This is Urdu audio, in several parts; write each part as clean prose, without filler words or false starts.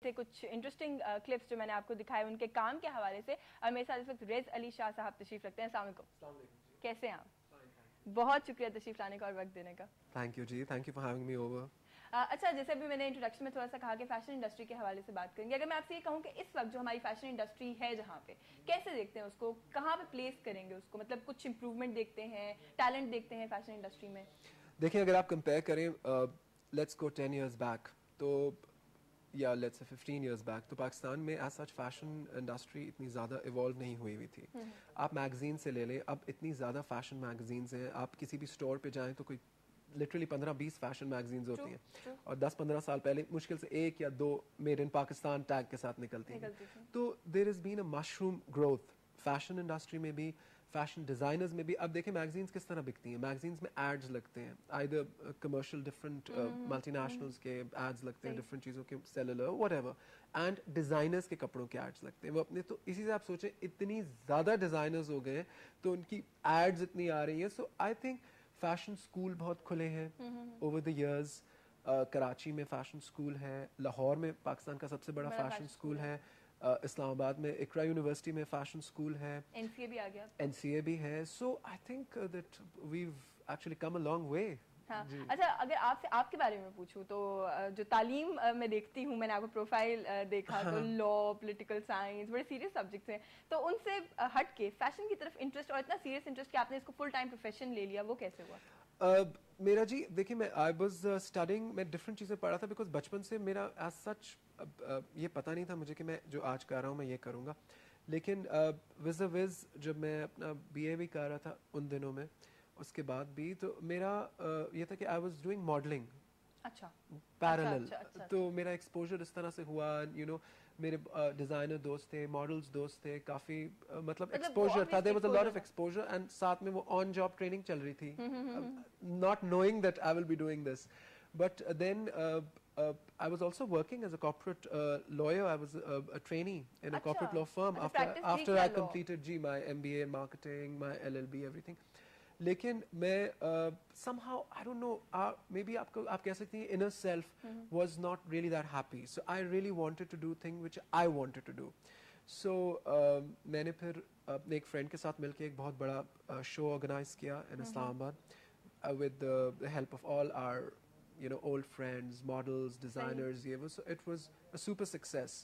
سے کچھ انٹرسٹنگ کلپس جو میں نے آپ کو دکھائے ان کے کام کے حوالے سے. اور میرے ساتھ اس وقت ریز علی شاہ صاحب تشریف رکھتے ہیں. السلام علیکم. کیسے ہیں آپ؟ بہت شکریہ تشریف لانے کا اور وقت دینے کا. تھینک یو جی, thank you for having me over. اچھا, جیسے بھی میں نے انٹروڈکشن میں تھوڑا سا کہا کہ فیشن انڈسٹری کے حوالے سے بات کریں گے, اگر میں آپ سے یہ کہوں کہ اس وقت جو ہماری فیشن انڈسٹری ہے جہاں پہ, کیسے دیکھتے ہیں اس کو, کہاں پہ پلیس کریں گے اس کو, مطلب کچھ امپروومنٹ دیکھتے ہیں, ٹیلنٹ دیکھتے ہیں فیشن انڈسٹری میں؟ دیکھیں, اگر آپ کمپیئر کریں لیٹس گو 10 years بیک تو یا لیٹس سے 15 years بیک, تو پاکستان میں ایز سچ فیشن انڈسٹری اتنی زیادہ ایوالو نہیں ہوئی تھی. آپ میگزین سے لے لیں, اب اتنی زیادہ فیشن میگزینز ہیں, آپ کسی بھی اسٹور پہ جائیں تو کوئی لٹرلی 15-20 فیشن میگزینز ہوتی ہیں, اور 10-15 سال پہلے مشکل سے 1 یا 2 میڈ ان پاکستان ٹیگ کے ساتھ نکلتی ہیں. تو دیر از بین اے مشروم گروتھ فیشن انڈسٹری میں بھی, فیشن ڈیزائنرز میں بھی. اب دیکھیں میگزینز کس طرح بکتی ہیں, میگزینز میں ایڈز لگتے ہیں, either commercial different multi nationals کے ایڈز لگتے ہیں, ڈفرنٹ چیزوں کے, cellular what ever, and designers کے کپڑوں کے ایڈز لگتے ہیں وہ اپنے. تو اسی سے آپ سوچیں اتنی زیادہ ڈیزائنرز ہو گئے ہیں تو ان کی ایڈز اتنی آ رہی ہیں. سو آئی تھنک فیشن اسکول بہت کھلے ہیں اوور دا ایئرز. کراچی میں فیشن اسکول ہے, لاہور میں پاکستان کا سب سے بڑا فیشن اسکول ہے, اسلام آباد میں اقرا یونیورسٹی میں فیشن اسکول ہے, این سی اے بھی آ گیا, این سی اے بھی ہے. So I think that we've actually come a long way. ہاں. اچھا, اگر آپ سے آپ کے بارے میں پوچھوں تو جو تعلیم میں دیکھتی ہوں, میں نے آپ کو پروفائل دیکھا تو لا, پولیٹیکل سائنس, بڑے سیریس سبجیکٹس ہیں, تو ان سے ہٹ کے فیشن کی طرف انٹرسٹ, اور اتنا سیریس انٹرسٹ کہ آپ نے اس کو فل ٹائم پروفیشن لے لیا, وہ کیسے ہوا؟ میرا جی دیکھیں, میں آئی واز اسٹڈنگ, میں ڈفرینٹ چیزیں پڑھا تھا, بیکاز بچپن سے میرا ایز سچ یہ پتہ نہیں تھا مجھے کہ میں جو آج کر رہا ہوں میں یہ کروں گا. لیکن وز اے وز جب میں اپنا بی اے بھی کر رہا تھا ان دنوں میں, اس کے بعد بھی, تو میرا یہ تھا کہ آئی واز ڈوئنگ ماڈلنگ. اچھا, پیرالل. تو میرا ایکسپوجر اس طرح سے ہوا, یو نو, میرے ڈیزائنر دوست تھے, ماڈلز دوست تھے, کافی مطلب ایکسپوجر تھا, there was a lot of exposure, and ساتھ میں وہ آن جاب ٹریننگ چل رہی تھی, not knowing that I will be doing this. But then I was also working as a corporate lawyer. I was a trainee in a corporate law firm after I completed my MBA in marketing, my LLB, everything. لیکن میں somehow I don't know, maybe آپ کہہ سکتی ہیں inner self was not really that happy. So I really wanted to do things which I wanted to do. So میں نے پھر اپنے ایک فرینڈ کے ساتھ مل کے ایک بہت بڑا شو آرگنائز کیا in اسلام آباد with the help of all our old friends, models, designers. یہ وہ, so it was a super success.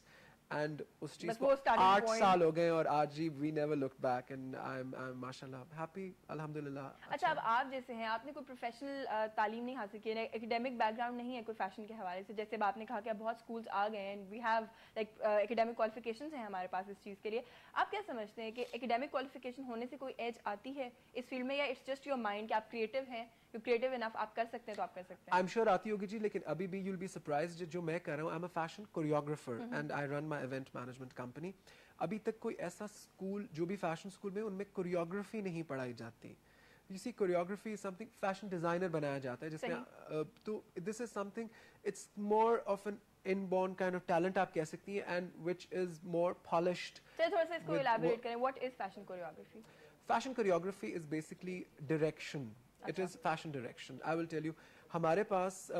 And اس چیز کو 8 سال ہو گئے, اور آج جی we never looked back, and I'm ماشاءاللہ happy, الحمدللہ. اچھا, اب آپ جیسے ہیں, آپ نے کوئی پروفیشنل تعلیم نہیں حاصل کی, ایکیڈیمک بیک گراؤنڈ نہیں ہے کوئی فیشن کے حوالے سے, جیسے آپ نے کہا کہ اب بہت اسکولس آ گئے ہیں, وی ہیو لائک ایکیڈیمک کوالیفیکیشنز ہیں ہمارے پاس اس چیز کے لیے. آپ کیا سمجھتے ہیں کہ ایکیڈیمک کوالیفیکیشن ہونے سے کوئی ایج آتی ہے اس فیلڈ میں, یا اٹس جسٹ یور مائنڈ کہ آپ کریٹو ہیں, کریٹو انف, آپ کر سکتے ہیں تو آپ کر سکتے ہیں؟ آئی ایم شیور آتی ہوگی جی, لیکن ابھی بھی یو ول بی سرپرائزڈ جو میں کر رہا ہوں. I am a fashion choreographer and I run my event management company. ابھی تک کوئی ایسا اسکول, جو بھی فیشن اسکول میں, ان میں کوریوگرافی نہیں پڑھائی جاتی. You see, choreography is something fashion designer بنایا جاتا ہے, جس میں تو this is something, it's more of an inborn kind of talent آپ کہہ سکتی ہیں, and which is more polished. چلیے تھوڑا سا اس کو elaborate کریں, what is fashion choreography? Fashion choreography is basically direction. It is fashion direction. I will tell you, ہمارے پاس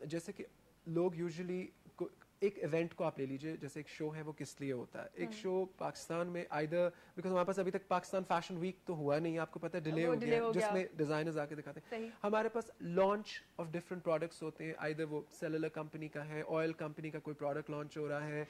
جیسے کہ لوگ یوزلی ایک ایونٹ کو آپ لے لیجیے, جیسے ایک شو ہے وہ کس لیے ہوتا ہے. ایک شو پاکستان میں آئدر بیکاز ہمارے پاس ابھی تک پاکستان فیشن ویک تو ہوا نہیں, آپ کو پتہ ہے ڈیلے ہو گیا, جس میں ڈیزائنرز آ کے دکھاتے ہیں. ہمارے پاس لانچ آف ڈفرنٹ پروڈکٹس ہوتے ہیں, آئدر وہ سیلولر کمپنی کا ہے, آئل کمپنی کا کوئی پروڈکٹ لانچ ہو رہا ہے,